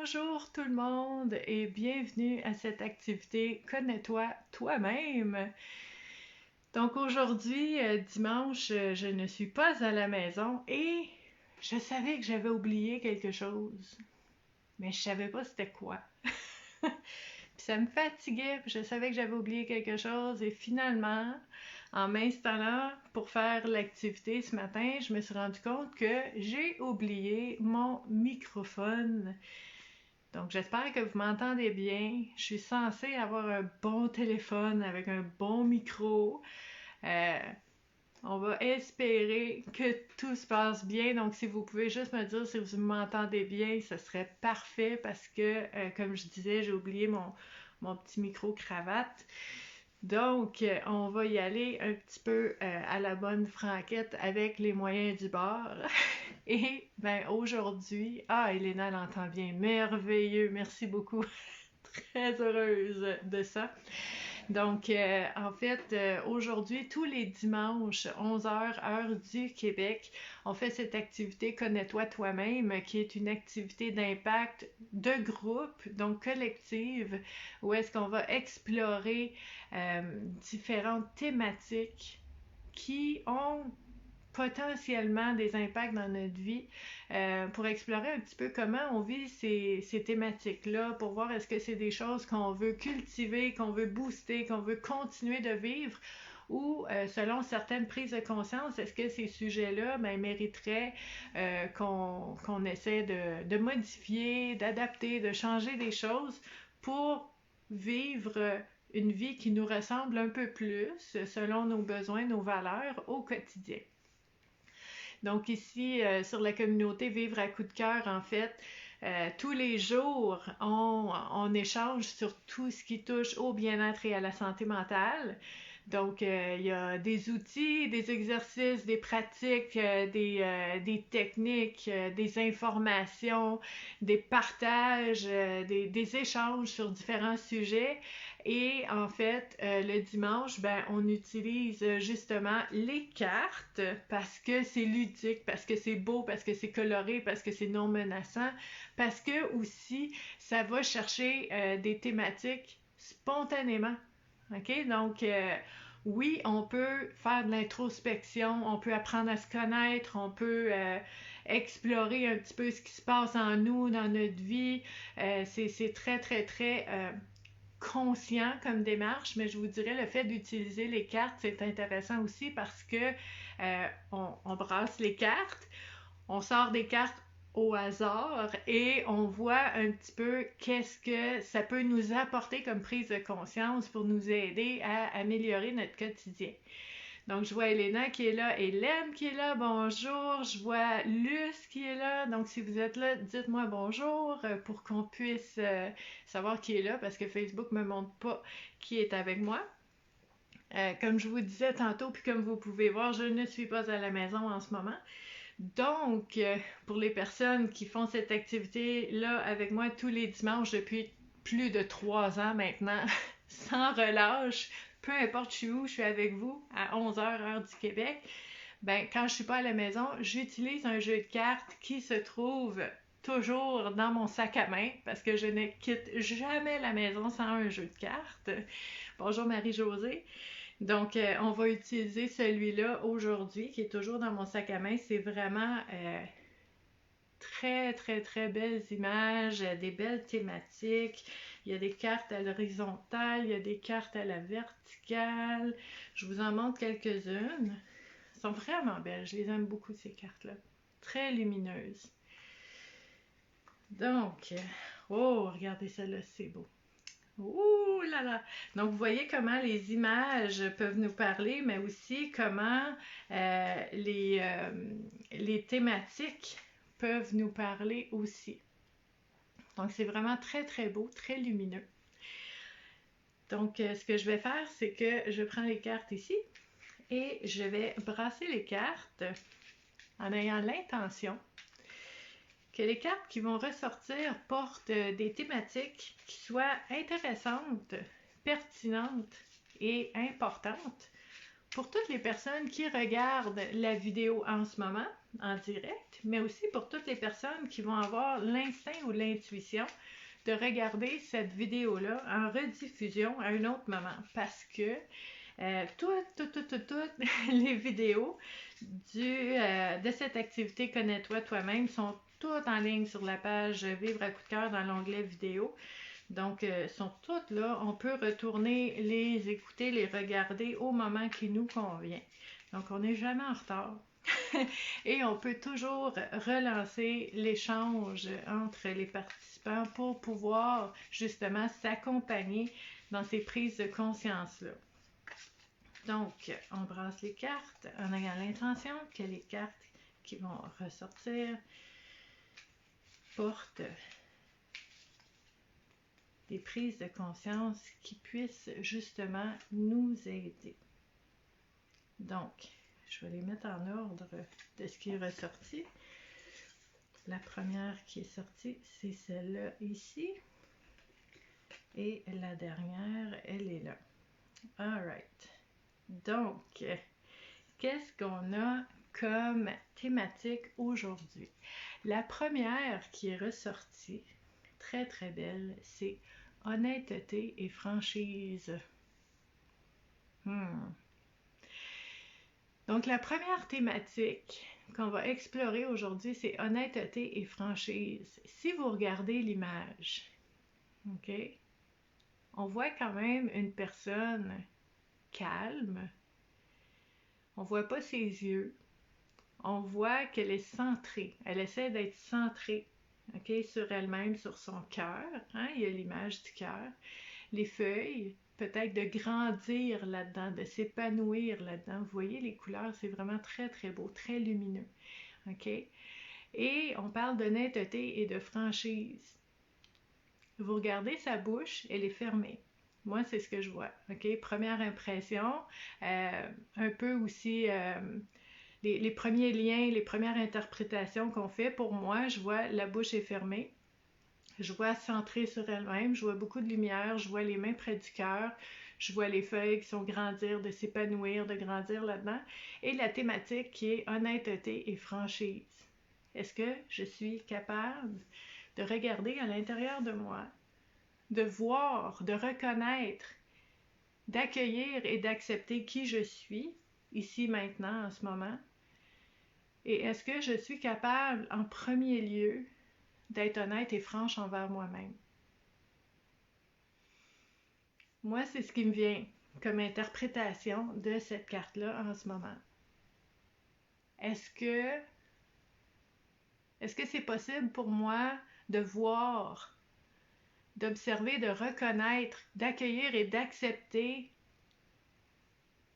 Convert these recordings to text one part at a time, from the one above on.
Bonjour tout le monde et bienvenue à cette activité Connais-toi toi-même. Donc aujourd'hui, dimanche, je ne suis pas à la maison et je savais que j'avais oublié quelque chose, mais je savais pas c'était quoi. Puis ça me fatiguait, puis je savais que j'avais oublié quelque chose et finalement, en m'installant pour faire l'activité ce matin, je me suis rendu compte que j'ai oublié mon microphone. Donc, j'espère que vous m'entendez bien. Je suis censée avoir un bon téléphone avec un bon micro. Euh, on va espérer que tout se passe bien. Donc, si vous pouvez juste me dire si vous m'entendez bien, ce serait parfait parce que, comme je disais, j'ai oublié mon petit micro-cravate. Donc, on va y aller un petit peu à la bonne franquette avec les moyens du bord. Et ben aujourd'hui, Elena l'entend bien, merveilleux, merci beaucoup, très heureuse de ça. Donc, en fait, aujourd'hui, tous les dimanches, 11h, heure du Québec, on fait cette activité Connais-toi toi-même, qui est une activité d'impact de groupe, donc collective, où est-ce qu'on va explorer différentes thématiques qui ont potentiellement des impacts dans notre vie pour explorer un petit peu comment on vit ces thématiques-là, pour voir est-ce que c'est des choses qu'on veut cultiver, qu'on veut booster, qu'on veut continuer de vivre ou selon certaines prises de conscience, est-ce que ces sujets-là mériteraient qu'on essaie de modifier, d'adapter, de changer des choses pour vivre une vie qui nous ressemble un peu plus selon nos besoins, nos valeurs au quotidien. Donc ici, sur la communauté Vivre à coup de cœur, en fait, tous les jours, on échange sur tout ce qui touche au bien-être et à la santé mentale. Donc, il y a des outils, des exercices, des pratiques, des techniques, des informations, des partages, des échanges sur différents sujets. Et en fait, le dimanche, on utilise justement les cartes parce que c'est ludique, parce que c'est beau, parce que c'est coloré, parce que c'est non menaçant, parce que aussi, ça va chercher des thématiques spontanément. OK? Donc, oui, on peut faire de l'introspection, on peut apprendre à se connaître, on peut explorer un petit peu ce qui se passe en nous, dans notre vie. C'est très, très, très conscient comme démarche, mais je vous dirais le fait d'utiliser les cartes, c'est intéressant aussi parce que on brasse les cartes, on sort des cartes au hasard et on voit un petit peu qu'est-ce que ça peut nous apporter comme prise de conscience pour nous aider à améliorer notre quotidien. Donc, je vois Elena qui est là, Hélène qui est là, bonjour. Je vois Luce qui est là. Donc, si vous êtes là, dites-moi bonjour pour qu'on puisse savoir qui est là parce que Facebook ne me montre pas qui est avec moi. Comme je vous disais tantôt, puis comme vous pouvez voir, je ne suis pas à la maison en ce moment. Donc, pour les personnes qui font cette activité-là avec moi tous les dimanches depuis plus de 3 ans maintenant, sans relâche, peu importe je suis où, je suis avec vous à 11h heure du Québec, quand je suis pas à la maison, j'utilise un jeu de cartes qui se trouve toujours dans mon sac à main parce que je ne quitte jamais la maison sans un jeu de cartes. Bonjour Marie-Josée. Donc, on va utiliser celui-là aujourd'hui, qui est toujours dans mon sac à main. C'est vraiment très, très, très belles images, des belles thématiques. Il y a des cartes à l'horizontale, il y a des cartes à la verticale. Je vous en montre quelques-unes. Elles sont vraiment belles. Je les aime beaucoup, ces cartes-là. Très lumineuses. Donc, oh, regardez celle-là, c'est beau. Ouh là là! Donc, vous voyez comment les images peuvent nous parler, mais aussi comment les thématiques peuvent nous parler aussi. Donc, c'est vraiment très, très beau, très lumineux. Donc, ce que je vais faire, c'est que je prends les cartes ici et je vais brasser les cartes en ayant l'intention que les cartes qui vont ressortir portent des thématiques qui soient intéressantes, pertinentes et importantes pour toutes les personnes qui regardent la vidéo en ce moment, en direct, mais aussi pour toutes les personnes qui vont avoir l'instinct ou l'intuition de regarder cette vidéo-là en rediffusion à un autre moment. Parce que toutes les vidéos de cette activité Connais-toi toi-même sont toutes en ligne sur la page Vivre à coup de cœur dans l'onglet vidéo. Donc, sont toutes là. On peut retourner les écouter, les regarder au moment qui nous convient. Donc, on n'est jamais en retard. Et on peut toujours relancer l'échange entre les participants pour pouvoir justement s'accompagner dans ces prises de conscience-là. Donc, on brasse les cartes en ayant l'intention que les cartes qui vont ressortir portent des prises de conscience qui puissent justement nous aider. Donc, je vais les mettre en ordre de ce qui est ressorti. La première qui est sortie, c'est celle-là ici. Et la dernière, elle est là. Alright. Donc, qu'est-ce qu'on a comme thématique aujourd'hui? La première qui est ressortie, très très belle, c'est honnêteté et franchise. Donc, la première thématique qu'on va explorer aujourd'hui, c'est honnêteté et franchise. Si vous regardez l'image, OK, on voit quand même une personne calme. On voit pas ses yeux. On voit qu'elle est centrée. Elle essaie d'être centrée, OK, sur elle-même, sur son cœur. Hein? Il y a l'image du cœur. Les feuilles, peut-être de grandir là-dedans, de s'épanouir là-dedans. Vous voyez les couleurs, c'est vraiment très, très beau, très lumineux. OK? Et on parle d'honnêteté et de franchise. Vous regardez sa bouche, elle est fermée. Moi, c'est ce que je vois. OK? Première impression, un peu aussi les premiers liens, les premières interprétations qu'on fait. Pour moi, je vois la bouche est fermée. Je vois centrée sur elle-même, je vois beaucoup de lumière, je vois les mains près du cœur, je vois les feuilles qui sont grandir, de s'épanouir, de grandir là-dedans. Et la thématique qui est honnêteté et franchise. Est-ce que je suis capable de regarder à l'intérieur de moi, de voir, de reconnaître, d'accueillir et d'accepter qui je suis, ici, maintenant, en ce moment? Et est-ce que je suis capable, en premier lieu, d'être honnête et franche envers moi-même? Moi, c'est ce qui me vient comme interprétation de cette carte-là en ce moment. Est-ce que c'est possible pour moi de voir, d'observer, de reconnaître, d'accueillir et d'accepter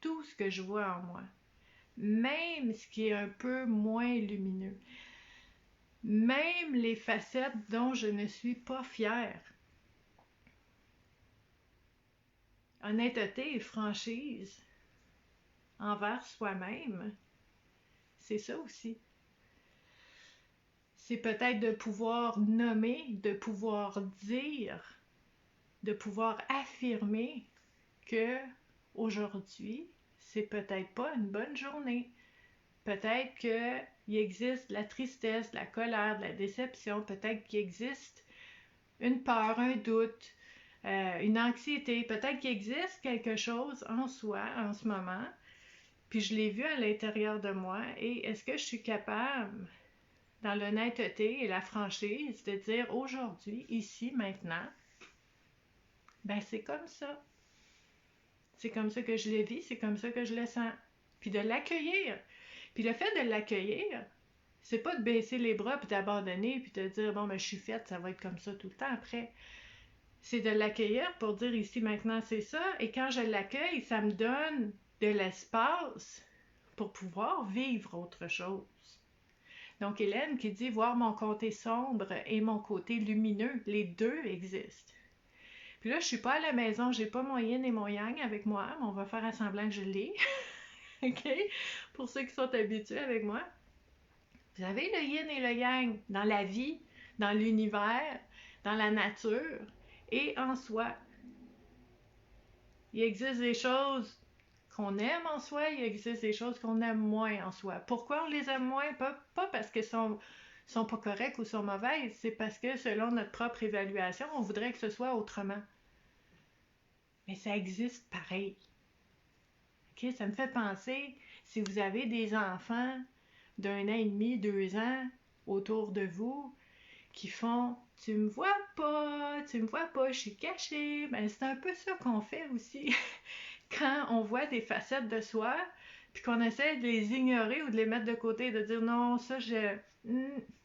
tout ce que je vois en moi, même ce qui est un peu moins lumineux, même les facettes dont je ne suis pas fière? Honnêteté et franchise envers soi-même, c'est ça aussi. C'est peut-être de pouvoir nommer, de pouvoir dire, de pouvoir affirmer que aujourd'hui, c'est peut-être pas une bonne journée. Peut-être qu'il existe de la tristesse, de la colère, de la déception. Peut-être qu'il existe une peur, un doute, une anxiété. Peut-être qu'il existe quelque chose en soi en ce moment. Puis je l'ai vu à l'intérieur de moi. Et est-ce que je suis capable, dans l'honnêteté et la franchise, de dire aujourd'hui, ici, maintenant, ben c'est comme ça. C'est comme ça que je le vis, c'est comme ça que je le sens. Puis de l'accueillir. Puis le fait de l'accueillir, c'est pas de baisser les bras puis d'abandonner puis de dire bon ben je suis faite, ça va être comme ça tout le temps après. C'est de l'accueillir pour dire ici maintenant c'est ça. Et quand je l'accueille, ça me donne de l'espace pour pouvoir vivre autre chose. Donc Hélène qui dit voir mon côté sombre et mon côté lumineux, les deux existent. Puis là, je suis pas à la maison, j'ai pas mon yin et mon yang avec moi, mais on va faire semblant que je l'ai. OK? Pour ceux qui sont habitués avec moi. Vous avez le yin et le yang dans la vie, dans l'univers, dans la nature et en soi. Il existe des choses qu'on aime en soi, il existe des choses qu'on aime moins en soi. Pourquoi on les aime moins? Pas parce qu'elles sont pas correctes ou sont mauvaises, c'est parce que selon notre propre évaluation, on voudrait que ce soit autrement. Mais ça existe pareil. OK? Ça me fait penser, si vous avez des enfants d'1 an et demi, 2 ans autour de vous qui font tu me vois pas, je suis cachée. Ben, c'est un peu ça qu'on fait aussi quand on voit des facettes de soi, puis qu'on essaie de les ignorer ou de les mettre de côté, de dire non,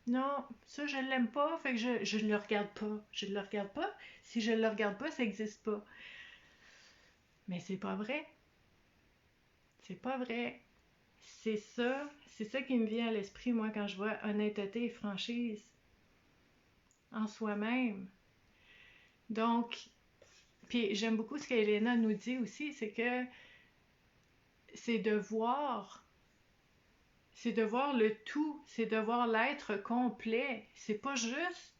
non, ça je l'aime pas, fait que je le regarde pas. Je le regarde pas. Si je le regarde pas, ça existe pas. Mais c'est pas vrai. C'est pas vrai. C'est ça qui me vient à l'esprit, moi, quand je vois honnêteté et franchise en soi-même. Donc, puis j'aime beaucoup ce qu'Elena nous dit aussi, c'est que c'est de voir le tout, c'est de voir l'être complet. C'est pas juste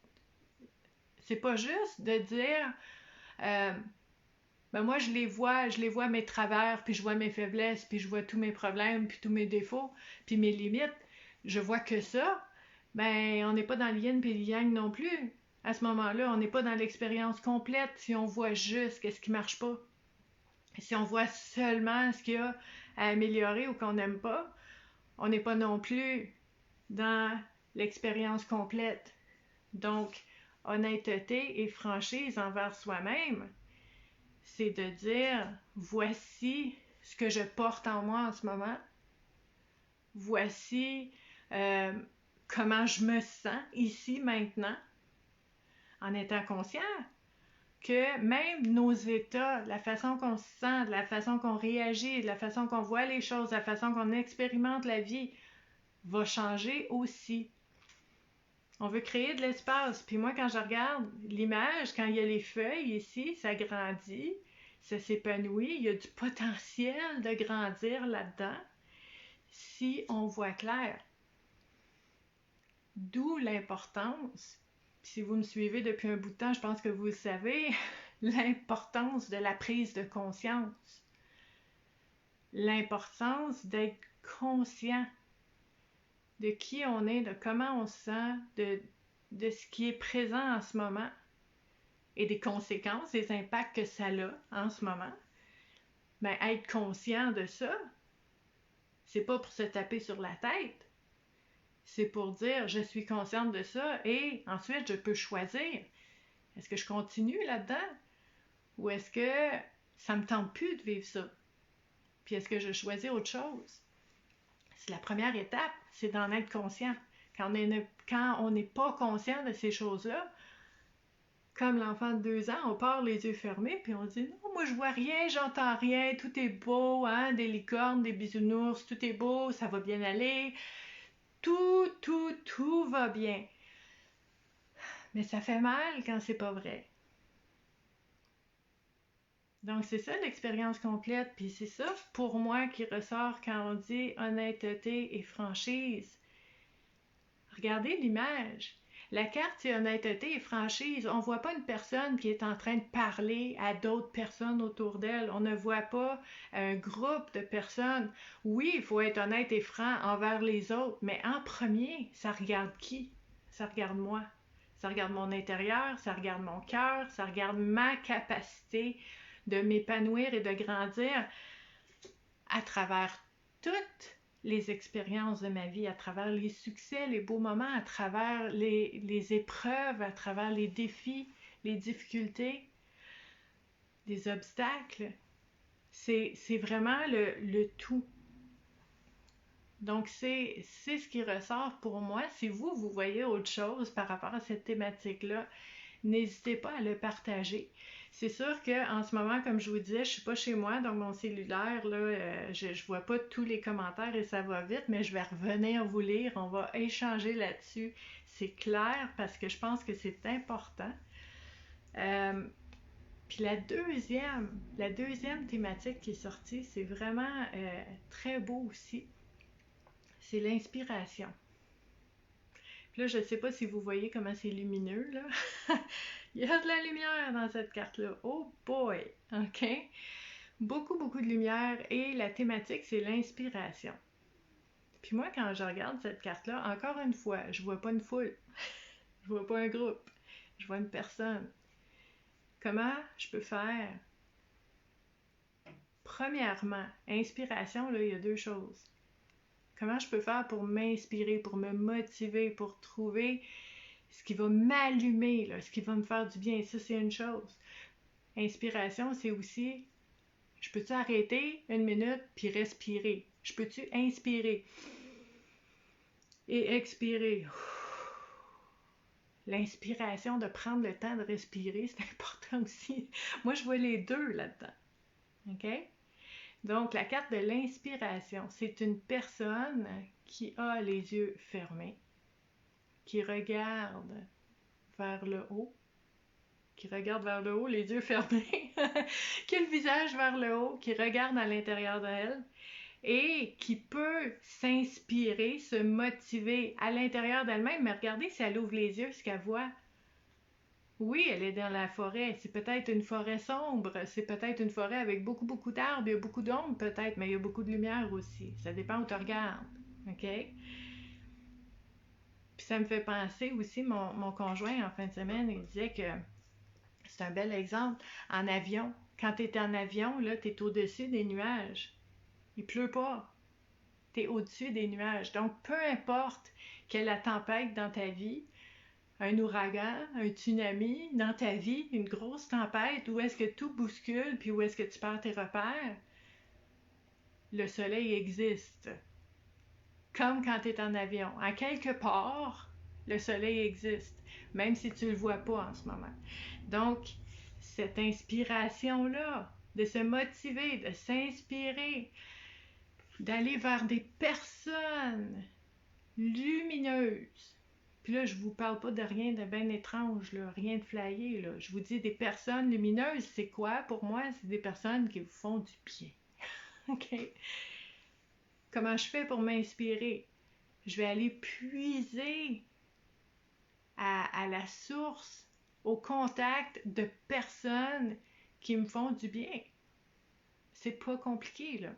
de dire, euh, ben moi je les vois mes travers, puis je vois mes faiblesses, puis je vois tous mes problèmes, puis tous mes défauts, puis mes limites. Je vois que ça. Ben on n'est pas dans le yin puis le yang non plus. À ce moment-là, on n'est pas dans l'expérience complète si on voit juste qu'est-ce qui marche pas. Si on voit seulement ce qu'il y a à améliorer ou qu'on n'aime pas, on n'est pas non plus dans l'expérience complète. Donc, honnêteté et franchise envers soi-même, c'est de dire, voici ce que je porte en moi en ce moment, voici comment je me sens ici maintenant, en étant conscient que même nos états, la façon qu'on se sent, la façon qu'on réagit, la façon qu'on voit les choses, la façon qu'on expérimente la vie, va changer aussi. On veut créer de l'espace. Puis moi, quand je regarde l'image, quand il y a les feuilles ici, ça grandit, ça s'épanouit, il y a du potentiel de grandir là-dedans si on voit clair. D'où l'importance, si vous me suivez depuis un bout de temps, je pense que vous le savez, l'importance de la prise de conscience. L'importance d'être conscient de qui on est, de comment on se sent, de ce qui est présent en ce moment et des conséquences, des impacts que ça a en ce moment. Ben, être conscient de ça, c'est pas pour se taper sur la tête. C'est pour dire, je suis consciente de ça et ensuite, je peux choisir. Est-ce que je continue là-dedans? Ou est-ce que ça me tente plus de vivre ça? Puis est-ce que je choisis autre chose? C'est la première étape, c'est d'en être conscient. Quand on n'est pas conscient de ces choses-là, comme l'enfant de 2 ans, on part les yeux fermés, puis on dit non, moi je vois rien, j'entends rien, tout est beau, hein, des licornes, des bisounours, tout est beau, ça va bien aller, tout va bien. Mais ça fait mal quand c'est pas vrai. Donc c'est ça l'expérience complète, puis c'est ça pour moi qui ressort quand on dit honnêteté et franchise. Regardez l'image. La carte, c'est honnêteté et franchise. On ne voit pas une personne qui est en train de parler à d'autres personnes autour d'elle. On ne voit pas un groupe de personnes. Oui, il faut être honnête et franc envers les autres, mais en premier, ça regarde qui? Ça regarde moi. Ça regarde mon intérieur, ça regarde mon cœur, ça regarde ma capacité de m'épanouir et de grandir à travers toutes les expériences de ma vie, à travers les succès, les beaux moments, à travers les épreuves, à travers les défis, les difficultés, les obstacles. C'est vraiment le tout. Donc, c'est ce qui ressort pour moi. Si vous voyez autre chose par rapport à cette thématique-là, n'hésitez pas à le partager. C'est sûr qu'en ce moment, comme je vous disais, je suis pas chez moi, donc mon cellulaire, là, je vois pas tous les commentaires et ça va vite, mais je vais revenir vous lire, on va échanger là-dessus. C'est clair parce que je pense que c'est important. Puis la deuxième thématique qui est sortie, c'est vraiment très beau aussi. C'est l'inspiration. Puis là, je ne sais pas si vous voyez comment c'est lumineux, là. Il y a de la lumière dans cette carte-là. Oh boy! OK? beaucoup, beaucoup de lumière et la thématique, c'est l'inspiration. Puis moi, quand je regarde cette carte-là, encore une fois, je vois pas une foule, je vois pas un groupe, je vois une personne. Comment je peux faire? Premièrement, inspiration, là, il y a deux choses. Comment je peux faire pour m'inspirer, pour me motiver, pour trouver ce qui va m'allumer, là, ce qui va me faire du bien? Ça, c'est une chose. Inspiration, c'est aussi, je peux-tu arrêter une minute puis respirer? Je peux-tu inspirer et expirer? L'inspiration, de prendre le temps de respirer, c'est important aussi. Moi, je vois les deux là-dedans. OK? Donc, la carte de l'inspiration, c'est une personne qui a les yeux fermés, qui regarde vers le haut, les yeux fermés, qui a le visage vers le haut, qui regarde à l'intérieur d'elle et qui peut s'inspirer, se motiver à l'intérieur d'elle-même. Mais regardez si elle ouvre les yeux, ce qu'elle voit. Oui, elle est dans la forêt. C'est peut-être une forêt sombre, c'est peut-être une forêt avec beaucoup, beaucoup d'arbres, il y a beaucoup d'ombre peut-être, mais il y a beaucoup de lumière aussi. Ça dépend où tu regardes. OK? Puis ça me fait penser aussi, mon conjoint en fin de semaine, il disait que c'est un bel exemple. En avion, quand tu es en avion, là, tu es au-dessus des nuages. Il pleut pas. Tu es au-dessus des nuages. Donc, peu importe quelle est la tempête dans ta vie, un ouragan, un tsunami dans ta vie, une grosse tempête, où est-ce que tout bouscule, puis où est-ce que tu perds tes repères, le soleil existe. Comme quand tu es en avion. À quelque part, le soleil existe, même si tu ne le vois pas en ce moment. Donc, cette inspiration-là, de se motiver, de s'inspirer, d'aller vers des personnes lumineuses. Puis là, je vous parle pas de rien de bien étrange, là, rien de flyé, là. Je vous dis des personnes lumineuses, c'est quoi? Pour moi, c'est des personnes qui vous font du bien. OK? Comment je fais pour m'inspirer? Je vais aller puiser à la source, au contact de personnes qui me font du bien. C'est pas compliqué, là.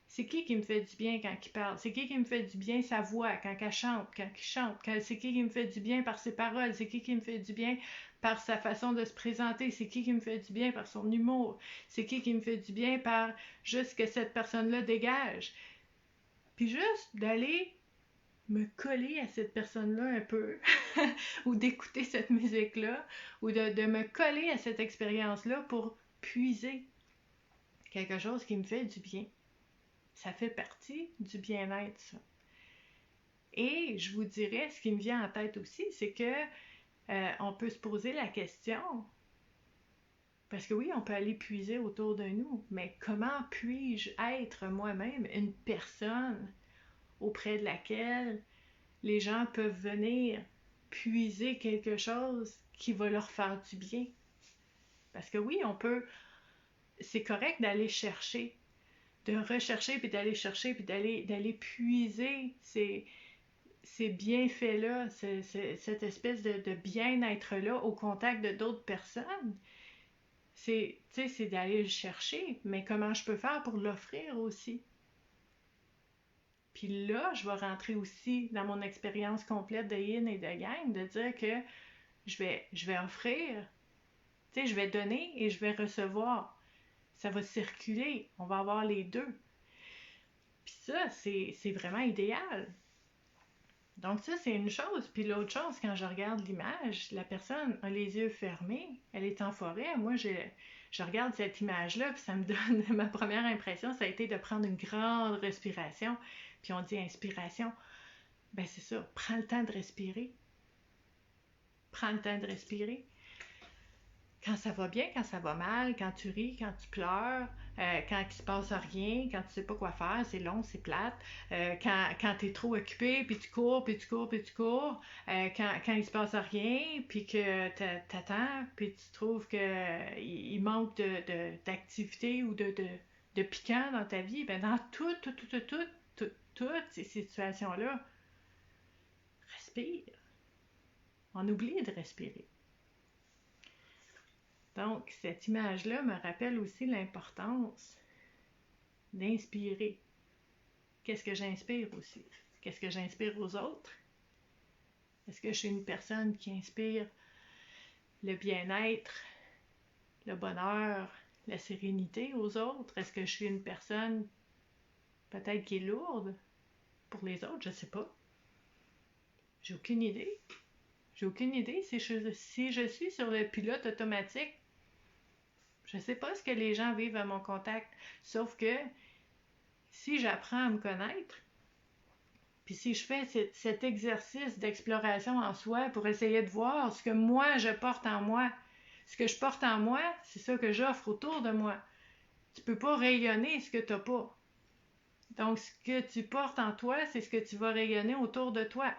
C'est qui me fait du bien quand il parle? C'est qui me fait du bien sa voix quand elle chante, quand il chante? C'est qui me fait du bien par ses paroles? C'est qui me fait du bien par sa façon de se présenter? C'est qui me fait du bien par son humour? C'est qui me fait du bien par juste ce que cette personne-là dégage? Puis juste d'aller me coller à cette personne-là un peu, ou d'écouter cette musique-là, ou de me coller à cette expérience-là pour puiser quelque chose qui me fait du bien. Ça fait partie du bien-être, ça. Et je vous dirais, ce qui me vient en tête aussi, c'est que on peut se poser la question, parce que oui, on peut aller puiser autour de nous, mais comment puis-je être moi-même une personne auprès de laquelle les gens peuvent venir puiser quelque chose qui va leur faire du bien? Parce que oui, on peut, c'est correct d'aller chercher, de rechercher, puis d'aller chercher, puis d'aller puiser ces bienfaits-là, cette espèce de bien-être-là au contact de d'autres personnes. C'est d'aller le chercher, mais comment je peux faire pour l'offrir aussi? Puis là, je vais rentrer aussi dans mon expérience complète de yin et de yang, de dire que je vais offrir, je vais donner et je vais recevoir. Ça va circuler, on va avoir les deux. Puis ça, c'est vraiment idéal. Donc ça, c'est une chose. Puis l'autre chose, quand je regarde l'image, la personne a les yeux fermés, elle est en forêt. Moi, je regarde cette image-là, puis ça me donne, ma première impression, ça a été de prendre une grande respiration. Puis on dit inspiration. Ben c'est ça, prends le temps de respirer. Prends le temps de respirer. Quand ça va bien, quand ça va mal, quand tu ris, quand tu pleures, quand il se passe rien, quand tu sais pas quoi faire, c'est long, c'est plate, quand tu es trop occupé, puis tu cours, puis tu cours, puis tu cours, quand il se passe rien, puis que t'attends, puis tu trouves qu'il manque d'activité ou de piquant dans ta vie, ben dans toutes ces situations-là, respire. On oublie de respirer. Donc, cette image-là me rappelle aussi l'importance d'inspirer. Qu'est-ce que j'inspire aussi? Qu'est-ce que j'inspire aux autres? Est-ce que je suis une personne qui inspire le bien-être, le bonheur, la sérénité aux autres? Est-ce que je suis une personne peut-être qui est lourde pour les autres? Je ne sais pas. J'ai aucune idée. J'ai aucune idée si je suis sur le pilote automatique. Je ne sais pas ce que les gens vivent à mon contact. Sauf que si j'apprends à me connaître, puis si je fais cet exercice d'exploration en soi pour essayer de voir ce que moi je porte en moi, ce que je porte en moi, c'est ça que j'offre autour de moi. Tu peux pas rayonner ce que tu n'as pas. Donc, ce que tu portes en toi, c'est ce que tu vas rayonner autour de toi.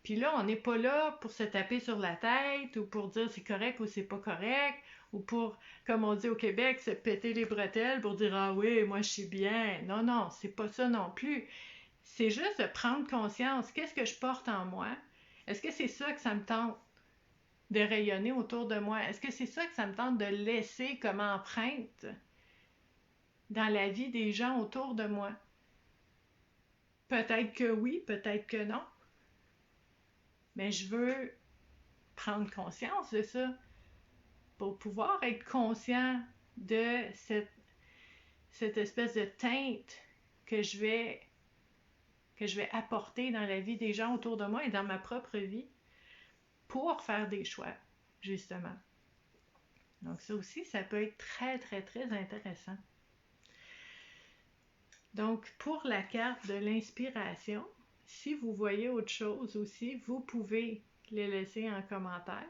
Puis là, on n'est pas là pour se taper sur la tête ou pour dire c'est correct ou c'est pas correct ou pour, comme on dit au Québec, se péter les bretelles pour dire ah oui, moi je suis bien. Non, non, c'est pas ça non plus. C'est juste de prendre conscience. Qu'est-ce que je porte en moi? Est-ce que c'est ça que ça me tente de rayonner autour de moi? Est-ce que c'est ça que ça me tente de laisser comme empreinte dans la vie des gens autour de moi? Peut-être que oui, peut-être que non. Mais je veux prendre conscience de ça pour pouvoir être conscient de cette espèce de teinte que je vais apporter dans la vie des gens autour de moi et dans ma propre vie pour faire des choix, justement. Donc ça aussi, ça peut être très, très, très intéressant. Donc, pour la carte de l'inspiration, si vous voyez autre chose aussi, vous pouvez les laisser en commentaire.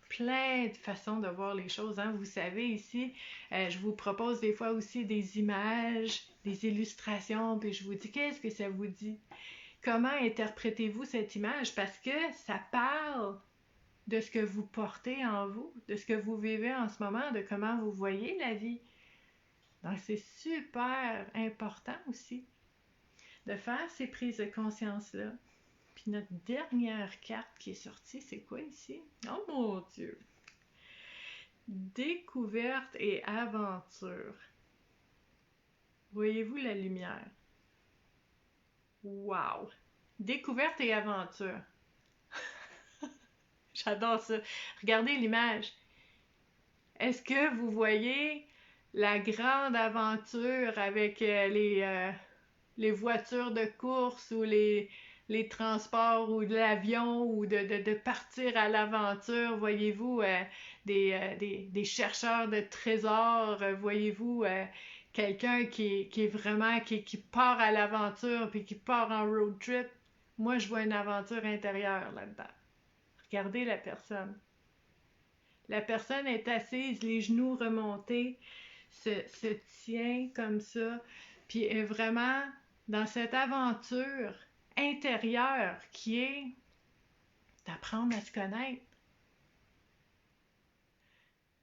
Plein de façons de voir les choses, hein? Vous savez, ici, je vous propose des fois aussi des images, des illustrations, puis je vous dis qu'est-ce que ça vous dit? Comment interprétez-vous cette image? Parce que ça parle de ce que vous portez en vous, de ce que vous vivez en ce moment, de comment vous voyez la vie. Donc, c'est super important aussi de faire ces prises de conscience-là. Puis notre dernière carte qui est sortie, c'est quoi ici? Oh mon Dieu! Découverte et aventure. Voyez-vous la lumière? Wow! Découverte et aventure. J'adore ça. Regardez l'image. Est-ce que vous voyez la grande aventure avec les voitures de course ou les transports ou de l'avion ou de partir à l'aventure? Voyez-vous des chercheurs de trésors? Voyez-vous quelqu'un qui est vraiment qui part à l'aventure puis qui part en road trip? Moi, je vois une aventure intérieure là-dedans. Regardez la personne. La personne est assise, les genoux remontés, se tient comme ça, puis est vraiment dans cette aventure intérieure qui est d'apprendre à se connaître.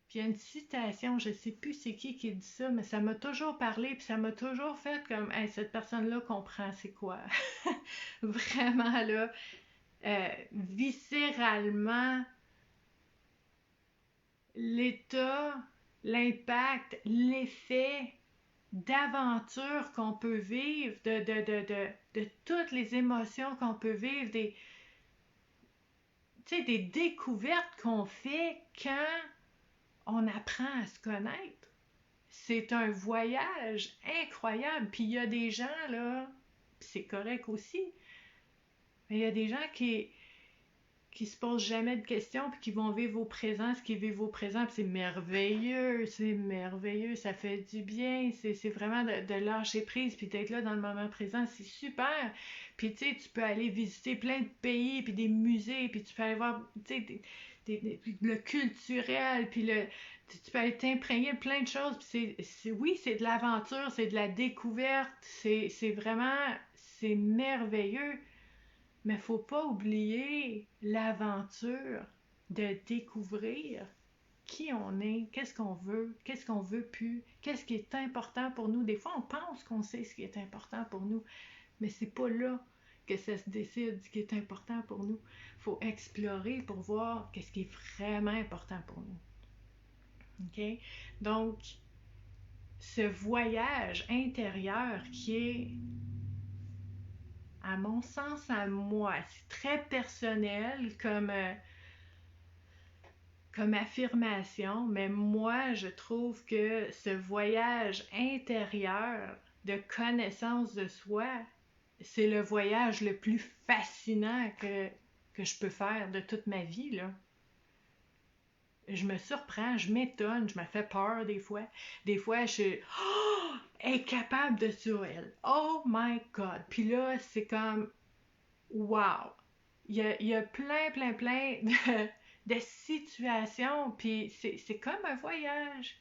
Puis il y a une citation, je ne sais plus c'est qui dit ça, mais ça m'a toujours parlé, puis ça m'a toujours fait comme hey, cette personne-là comprend c'est quoi. Vraiment là, viscéralement, l'état, l'impact, l'effet d'aventure qu'on peut vivre, de toutes les émotions qu'on peut vivre, des découvertes qu'on fait quand on apprend à se connaître. C'est un voyage incroyable. Puis il y a des gens, là, puis c'est correct aussi, mais il y a des gens qui se posent jamais de questions puis qui vont vivre au présent, ce qu'ils vivent au présent, puis c'est merveilleux, ça fait du bien, c'est vraiment de lâcher prise puis d'être là dans le moment présent, c'est super. Puis tu sais, tu peux aller visiter plein de pays puis des musées, puis tu peux aller voir, tu sais, le culturel, puis tu peux aller t'imprégner de plein de choses, puis oui, c'est de l'aventure, c'est de la découverte, c'est vraiment, c'est merveilleux. Mais faut pas oublier l'aventure de découvrir qui on est, qu'est-ce qu'on veut plus, qu'est-ce qui est important pour nous. Des fois, on pense qu'on sait ce qui est important pour nous, mais c'est pas là que ça se décide ce qui est important pour nous. Faut explorer pour voir qu'est-ce qui est vraiment important pour nous. OK? Donc, ce voyage intérieur qui est, à mon sens, à moi, c'est très personnel comme affirmation, mais moi, je trouve que ce voyage intérieur de connaissance de soi, c'est le voyage le plus fascinant que je peux faire de toute ma vie, là. Je me surprends, je m'étonne, je me fais peur des fois. Des fois, je suis incapable de suivre elle. Oh my God! Puis là, c'est comme, wow! Il y a plein de situations, puis c'est comme un voyage.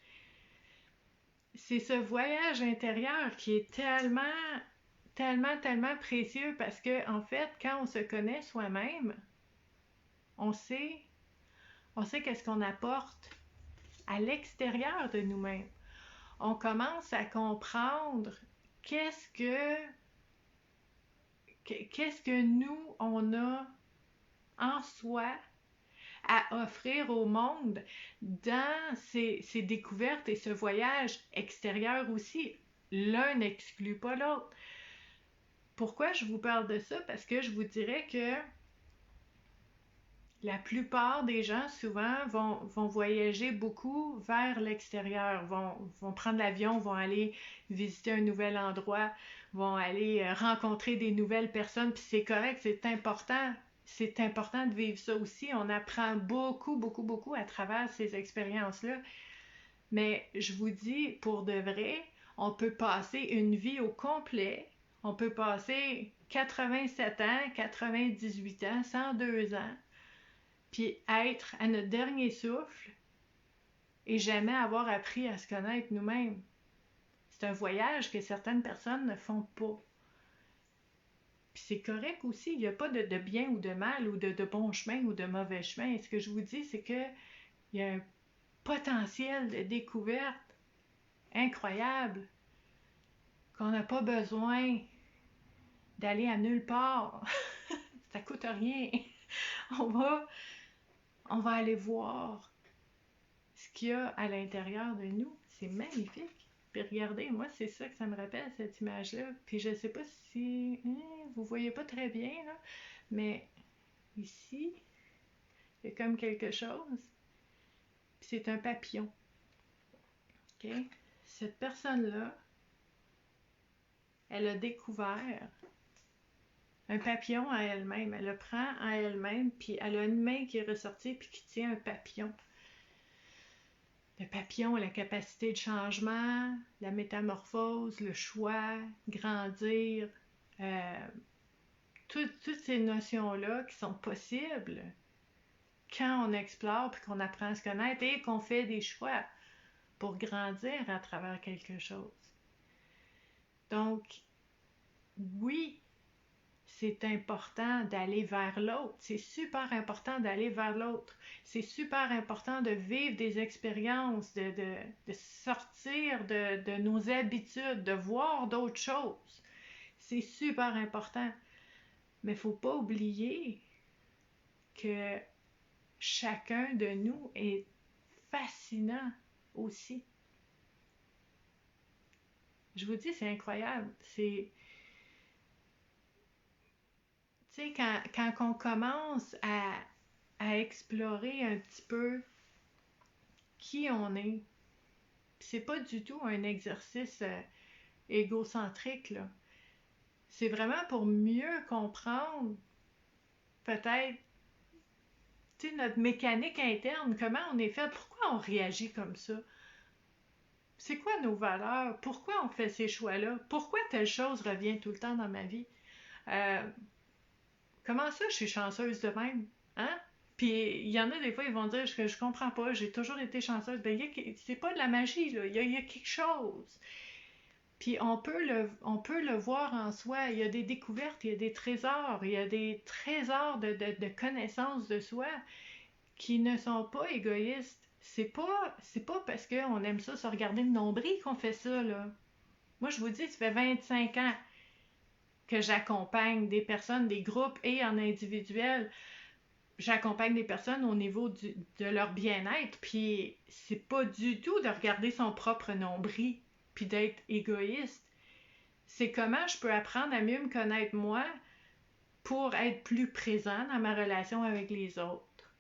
C'est ce voyage intérieur qui est tellement précieux parce que, en fait, quand on se connaît soi-même, on sait, on sait qu'est-ce qu'on apporte à l'extérieur de nous-mêmes. On commence à comprendre qu'est-ce que nous, on a en soi à offrir au monde dans ces découvertes et ce voyage extérieur aussi. L'un n'exclut pas l'autre. Pourquoi je vous parle de ça? Parce que je vous dirais que la plupart des gens, souvent, vont voyager beaucoup vers l'extérieur, vont prendre l'avion, vont aller visiter un nouvel endroit, vont aller rencontrer des nouvelles personnes, puis c'est correct, c'est important. C'est important de vivre ça aussi. On apprend beaucoup à travers ces expériences-là. Mais je vous dis, pour de vrai, on peut passer une vie au complet. On peut passer 87 ans, 98 ans, 102 ans, puis être à notre dernier souffle et jamais avoir appris à se connaître nous-mêmes. C'est un voyage que certaines personnes ne font pas. Puis c'est correct aussi, il n'y a pas de bien ou de mal ou de bon chemin ou de mauvais chemin. Ce que je vous dis, c'est qu'il y a un potentiel de découverte incroyable, qu'on n'a pas besoin d'aller à nulle part. Ça coûte rien. On va, on va aller voir ce qu'il y a à l'intérieur de nous. C'est magnifique. Puis regardez, moi, c'est ça que ça me rappelle, cette image-là. Puis je sais pas si vous voyez pas très bien, là, mais ici, il y a comme quelque chose. Puis c'est un papillon. OK? Cette personne-là, elle a découvert un papillon à elle-même. Elle le prend à elle-même, puis elle a une main qui est ressortie, puis qui tient un papillon. Le papillon a la capacité de changement, la métamorphose, le choix, grandir, euh, toutes ces notions-là qui sont possibles quand on explore puis qu'on apprend à se connaître et qu'on fait des choix pour grandir à travers quelque chose. Donc, oui, c'est important d'aller vers l'autre. C'est super important d'aller vers l'autre. C'est super important de vivre des expériences, de sortir de nos habitudes, de voir d'autres choses. C'est super important. Mais il ne faut pas oublier que chacun de nous est fascinant aussi. Je vous dis, c'est incroyable. C'est... Tu sais, quand on commence à explorer un petit peu qui on est, c'est pas du tout un exercice égocentrique, là. C'est vraiment pour mieux comprendre, peut-être, tu sais, notre mécanique interne, comment on est fait, pourquoi on réagit comme ça. C'est quoi nos valeurs? Pourquoi on fait ces choix-là? Pourquoi telle chose revient tout le temps dans ma vie? Euh, Comment ça, je suis chanceuse de même? Hein? Puis il y en a des fois, ils vont dire que je comprends pas, j'ai toujours été chanceuse. Ben, c'est pas de la magie, là. Il y a quelque chose. Puis on peut le voir en soi. Il y a des découvertes, il y a des trésors, il y a des trésors de connaissances de soi qui ne sont pas égoïstes. C'est pas parce qu'on aime ça se regarder le nombril qu'on fait ça, là. Moi, je vous dis, ça fait 25 ans que j'accompagne des personnes, des groupes et en individuel j'accompagne des personnes au niveau de leur bien-être, puis c'est pas du tout de regarder son propre nombril, puis d'être égoïste. C'est comment je peux apprendre à mieux me connaître moi pour être plus présent dans ma relation avec les autres,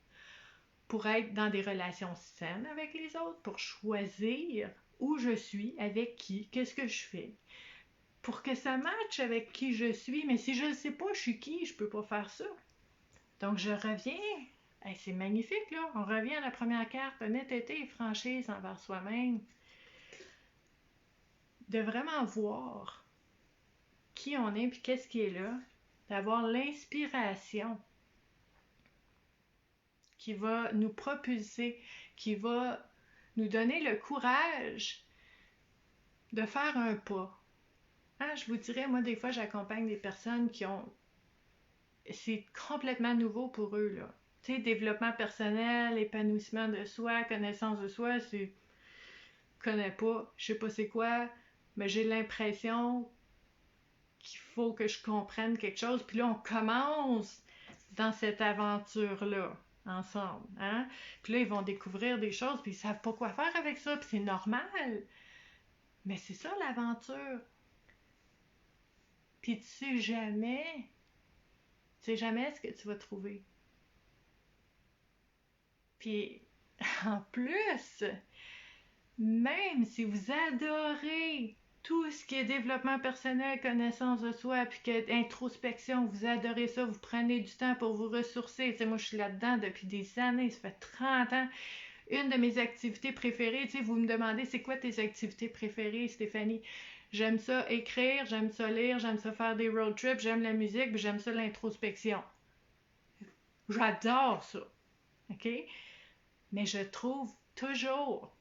pour être dans des relations saines avec les autres, pour choisir où je suis, avec qui, qu'est-ce que je fais, pour que ça matche avec qui je suis. Mais si je ne sais pas je suis qui, je peux pas faire ça. Donc je reviens, hey, c'est magnifique là, on revient à la première carte, honnêteté et franchise envers soi-même, de vraiment voir qui on est puis qu'est-ce qui est là, d'avoir l'inspiration qui va nous propulser, qui va nous donner le courage de faire un pas. Hein, je vous dirais, moi, des fois, j'accompagne des personnes qui ont... C'est complètement nouveau pour eux, là. Tu sais, développement personnel, épanouissement de soi, connaissance de soi, c'est... Je connais pas, je sais pas c'est quoi, mais j'ai l'impression qu'il faut que je comprenne quelque chose. Puis là, on commence dans cette aventure-là ensemble. Hein? Puis là, ils vont découvrir des choses, puis ils savent pas quoi faire avec ça, puis c'est normal. Mais c'est ça l'aventure. Puis tu sais jamais ce que tu vas trouver. Puis en plus, même si vous adorez tout ce qui est développement personnel, connaissance de soi, puis que introspection, vous adorez ça, vous prenez du temps pour vous ressourcer. Tu sais, moi, je suis là-dedans depuis des années, ça fait 30 ans. Une de mes activités préférées, tu sais, vous me demandez, c'est quoi tes activités préférées, Stéphanie? J'aime ça écrire, j'aime ça lire, j'aime ça faire des road trips, j'aime la musique, puis j'aime ça l'introspection. J'adore ça, OK? Mais je trouve toujours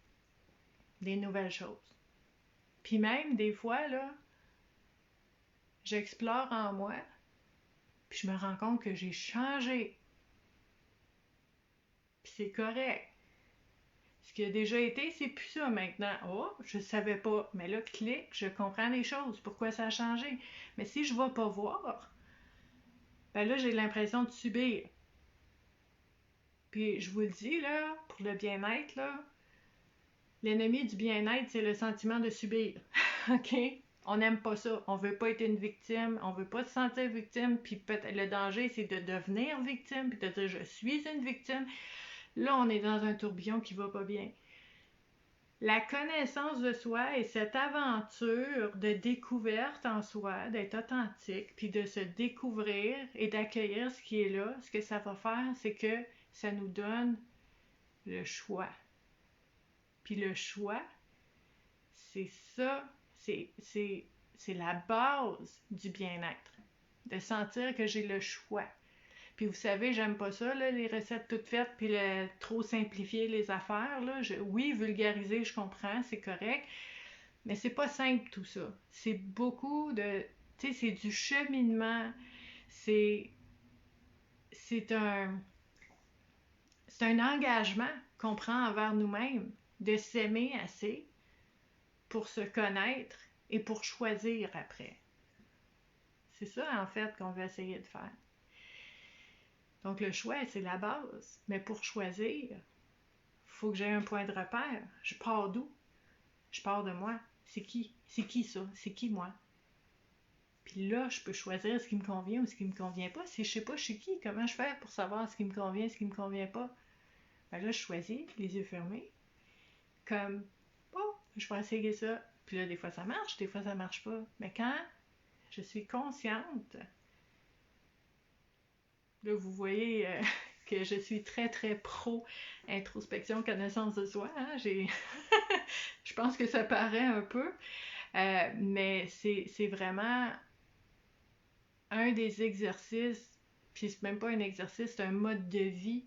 des nouvelles choses. Puis même, des fois, là, j'explore en moi, puis je me rends compte que j'ai changé. Puis c'est correct. Ce qui a déjà été, c'est plus ça maintenant. Oh, je savais pas. Mais là, clic, je comprends les choses. Pourquoi ça a changé? Mais si je ne vais pas voir, ben là, j'ai l'impression de subir. Puis je vous le dis, là, pour le bien-être, là, l'ennemi du bien-être, c'est le sentiment de subir. OK? On n'aime pas ça. On veut pas être une victime. On veut pas se sentir victime. Puis peut-être le danger, c'est de devenir victime. Puis de dire je suis une victime. Là, on est dans un tourbillon qui va pas bien. La connaissance de soi et cette aventure de découverte en soi, d'être authentique, puis de se découvrir et d'accueillir ce qui est là, ce que ça va faire, c'est que ça nous donne le choix. Puis le choix, c'est ça, c'est la base du bien-être. De sentir que j'ai le choix. Puis vous savez, j'aime pas ça, là, les recettes toutes faites, puis trop simplifier les affaires. Là. Oui, vulgariser, je comprends, c'est correct, mais c'est pas simple tout ça. C'est beaucoup de... Tu sais, c'est du cheminement. C'est... C'est un... C'est un engagement qu'on prend envers nous-mêmes de s'aimer assez pour se connaître et pour choisir après. C'est ça, en fait, qu'on veut essayer de faire. Donc le choix, c'est la base. Mais pour choisir, il faut que j'aie un point de repère. Je pars d'où? Je pars de moi. C'est qui? C'est qui ça? C'est qui moi? Puis là, je peux choisir ce qui me convient ou ce qui me convient pas. Si je sais pas je suis qui, comment je fais pour savoir ce qui me convient, ce qui me convient pas? Ben là, je choisis, les yeux fermés. Comme, oh, je vais essayer ça. Puis là, des fois ça marche, des fois ça marche pas. Mais quand je suis consciente, là, vous voyez que je suis très, très pro introspection, connaissance de soi. Hein? Je pense que ça paraît un peu, mais c'est vraiment un des exercices, puis c'est même pas un exercice, c'est un mode de vie,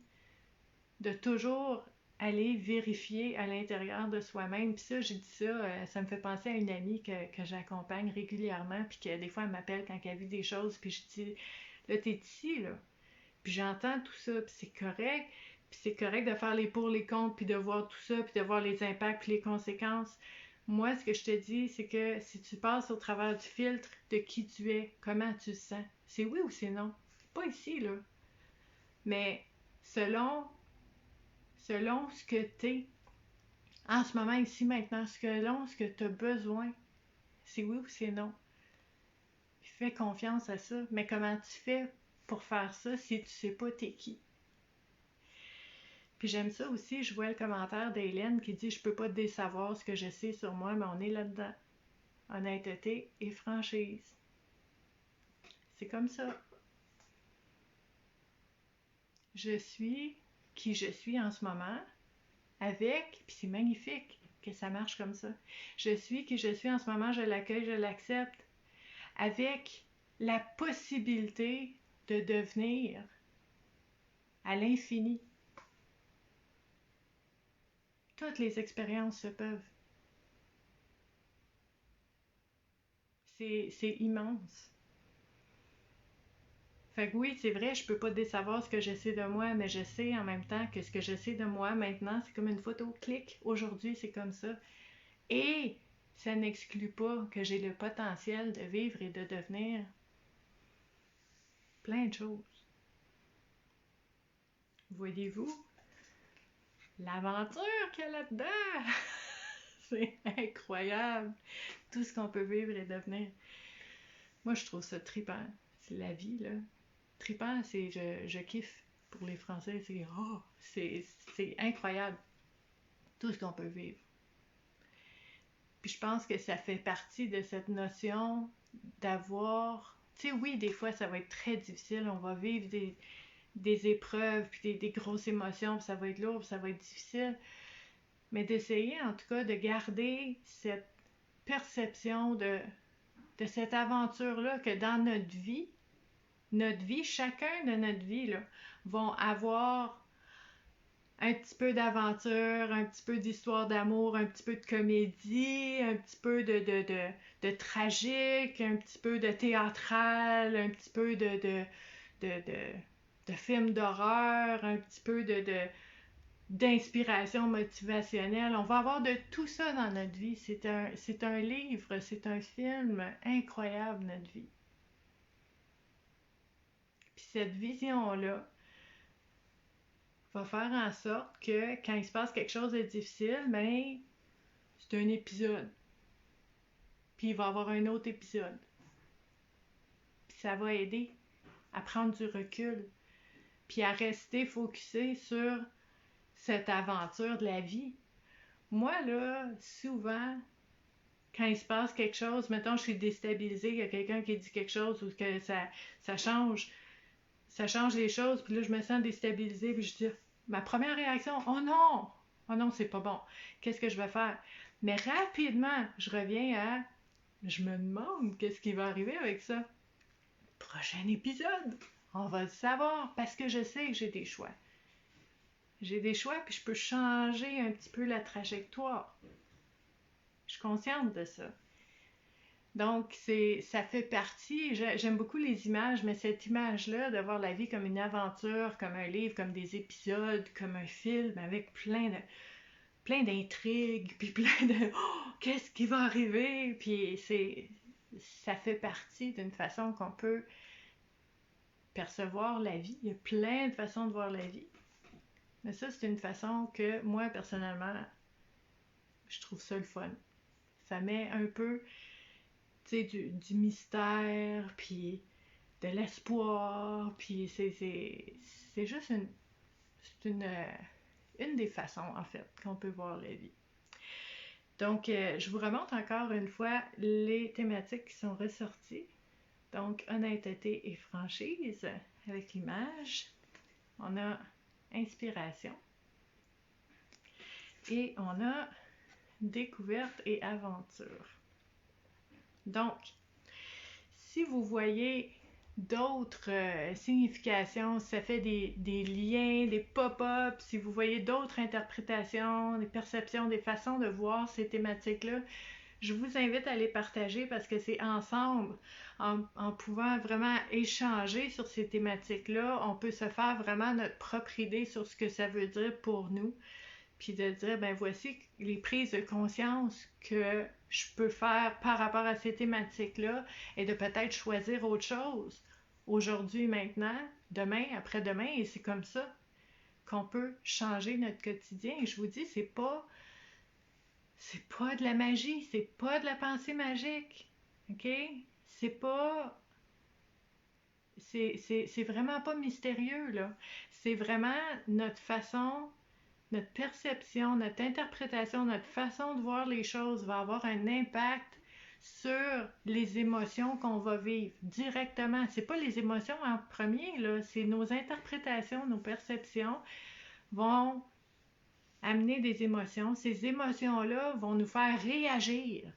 de toujours aller vérifier à l'intérieur de soi-même. Puis ça, j'ai dit ça, ça me fait penser à une amie que j'accompagne régulièrement, puis que des fois, elle m'appelle quand elle vit des choses, puis je dis, là, t'es ici, là. Puis j'entends tout ça, puis c'est correct. Puis c'est correct de faire les pour, les contre, puis de voir tout ça, puis de voir les impacts, puis les conséquences. Moi, ce que je te dis, c'est que si tu passes au travers du filtre de qui tu es, comment tu te sens, c'est oui ou c'est non. Pas ici, là. Mais selon ce que t'es en ce moment, ici, maintenant, selon ce que tu as besoin. C'est oui ou c'est non. Puis fais confiance à ça. Mais comment tu fais pour faire ça si tu sais pas t'es qui? Puis j'aime ça aussi, je vois le commentaire d'Hélène qui dit « Je peux pas te désavoir ce que je sais sur moi, mais on est là-dedans. » Honnêteté et franchise. C'est comme ça. Je suis qui je suis en ce moment avec, puis c'est magnifique que ça marche comme ça. Je suis qui je suis en ce moment, je l'accueille, je l'accepte avec la possibilité de devenir à l'infini. Toutes les expériences se peuvent. C'est immense. Fait que oui, c'est vrai, je peux pas désavoir ce que je sais de moi, mais je sais en même temps que ce que je sais de moi maintenant, c'est comme une photo. Clic, aujourd'hui, c'est comme ça. Et ça n'exclut pas que j'ai le potentiel de vivre et de devenir plein de choses. Voyez-vous l'aventure qu'il y a là-dedans? C'est incroyable, tout ce qu'on peut vivre et devenir. Moi, je trouve ça trippant. C'est la vie, là. Trippant, c'est je kiffe. Pour les Français, c'est incroyable, tout ce qu'on peut vivre. Puis je pense que ça fait partie de cette notion d'avoir... Tu sais, oui, des fois, ça va être très difficile. On va vivre des épreuves, puis des grosses émotions, puis ça va être lourd, puis ça va être difficile. Mais d'essayer, en tout cas, de garder cette perception de cette aventure-là que dans notre vie, chacun de notre vie, là, vont avoir un petit peu d'aventure, un petit peu d'histoire d'amour, un petit peu de comédie, un petit peu de tragique, un petit peu de théâtral, un petit peu de film d'horreur, un petit peu d'inspiration motivationnelle. On va avoir de tout ça dans notre vie. C'est un livre, c'est un film incroyable, notre vie. Puis cette vision-là va faire en sorte que quand il se passe quelque chose de difficile, ben, c'est un épisode. Puis il va y avoir un autre épisode. Puis ça va aider à prendre du recul. Puis à rester focusé sur cette aventure de la vie. Moi, là, souvent, quand il se passe quelque chose, mettons, je suis déstabilisée, il y a quelqu'un qui dit quelque chose ou que ça change les choses, puis là, je me sens déstabilisée, puis je dis, ma première réaction, oh non, c'est pas bon, qu'est-ce que je vais faire? Mais rapidement, je reviens à, je me demande qu'est-ce qui va arriver avec ça. Prochain épisode, on va le savoir, parce que je sais que j'ai des choix. J'ai des choix, puis je peux changer un petit peu la trajectoire. Je suis consciente de ça. Donc, ça fait partie, j'aime beaucoup les images, mais cette image-là, de voir la vie comme une aventure, comme un livre, comme des épisodes, comme un film, avec plein d'intrigues, puis plein de oh, qu'est-ce qui va arriver? Puis ça fait partie d'une façon qu'on peut percevoir la vie. Il y a plein de façons de voir la vie. Mais ça, c'est une façon que moi, personnellement, je trouve ça le fun. Ça met un peu, tu sais, du mystère, puis de l'espoir, puis c'est juste une des façons, en fait, qu'on peut voir la vie. Donc, je vous remonte encore une fois les thématiques qui sont ressorties. Donc, honnêteté et franchise avec l'image. On a inspiration. Et on a découverte et aventure. Donc, si vous voyez d'autres significations, si ça fait des liens, des pop-ups, si vous voyez d'autres interprétations, des perceptions, des façons de voir ces thématiques-là, je vous invite à les partager parce que c'est ensemble, en pouvant vraiment échanger sur ces thématiques-là, on peut se faire vraiment notre propre idée sur ce que ça veut dire pour nous. Puis de dire, ben voici les prises de conscience que je peux faire par rapport à ces thématiques-là et de peut-être choisir autre chose aujourd'hui, maintenant, demain, après-demain, et c'est comme ça. qu'on peut changer notre quotidien. Et je vous dis, c'est pas de la magie, c'est pas de la pensée magique. OK? C'est pas c'est vraiment pas mystérieux, là. C'est vraiment notre façon, notre perception, notre interprétation, notre façon de voir les choses va avoir un impact sur les émotions qu'on va vivre directement. C'est pas les émotions en premier, là, c'est nos interprétations, nos perceptions vont amener des émotions. Ces émotions-là vont nous faire réagir,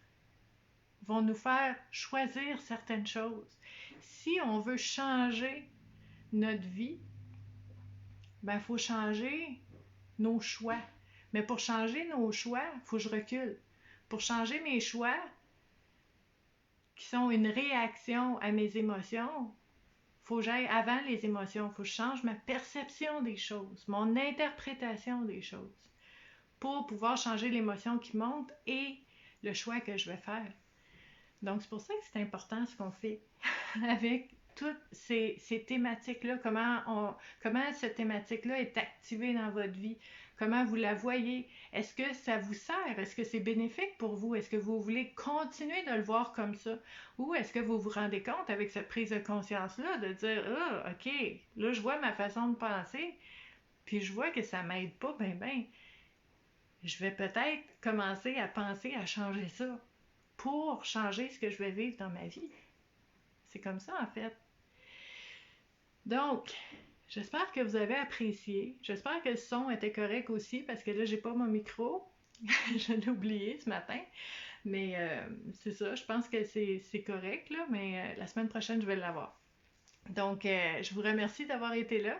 vont nous faire choisir certaines choses. Si on veut changer notre vie, ben, il faut changer nos choix. Mais pour changer nos choix, il faut que je recule. Pour changer mes choix, qui sont une réaction à mes émotions, il faut que j'aille avant les émotions. Il faut que je change ma perception des choses, mon interprétation des choses, pour pouvoir changer l'émotion qui monte et le choix que je vais faire. Donc, c'est pour ça que c'est important ce qu'on fait avec toutes ces thématiques-là, comment cette thématique-là est activée dans votre vie, comment vous la voyez, est-ce que ça vous sert, est-ce que c'est bénéfique pour vous, est-ce que vous voulez continuer de le voir comme ça, ou est-ce que vous vous rendez compte avec cette prise de conscience-là de dire « Ah, ok, là je vois ma façon de penser, puis je vois que ça m'aide pas, ben, je vais peut-être commencer à penser à changer ça pour changer ce que je vais vivre dans ma vie. » C'est comme ça en fait. Donc, j'espère que vous avez apprécié. J'espère que le son était correct aussi parce que là, j'ai pas mon micro. Je l'ai oublié ce matin. Mais c'est ça, je pense que c'est correct, là, mais la semaine prochaine, je vais l'avoir. Donc, je vous remercie d'avoir été là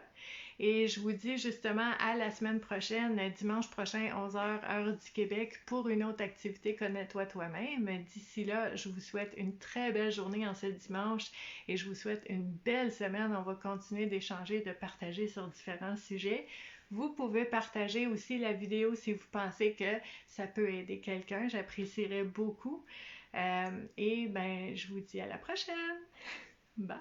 et je vous dis justement à la semaine prochaine, dimanche prochain, 11h, heure du Québec, pour une autre activité Connais-toi toi-même. D'ici là, je vous souhaite une très belle journée en ce dimanche et je vous souhaite une belle semaine. On va continuer d'échanger, de partager sur différents sujets. Vous pouvez partager aussi la vidéo si vous pensez que ça peut aider quelqu'un. J'apprécierais beaucoup. Et ben, je vous dis à la prochaine. Bye!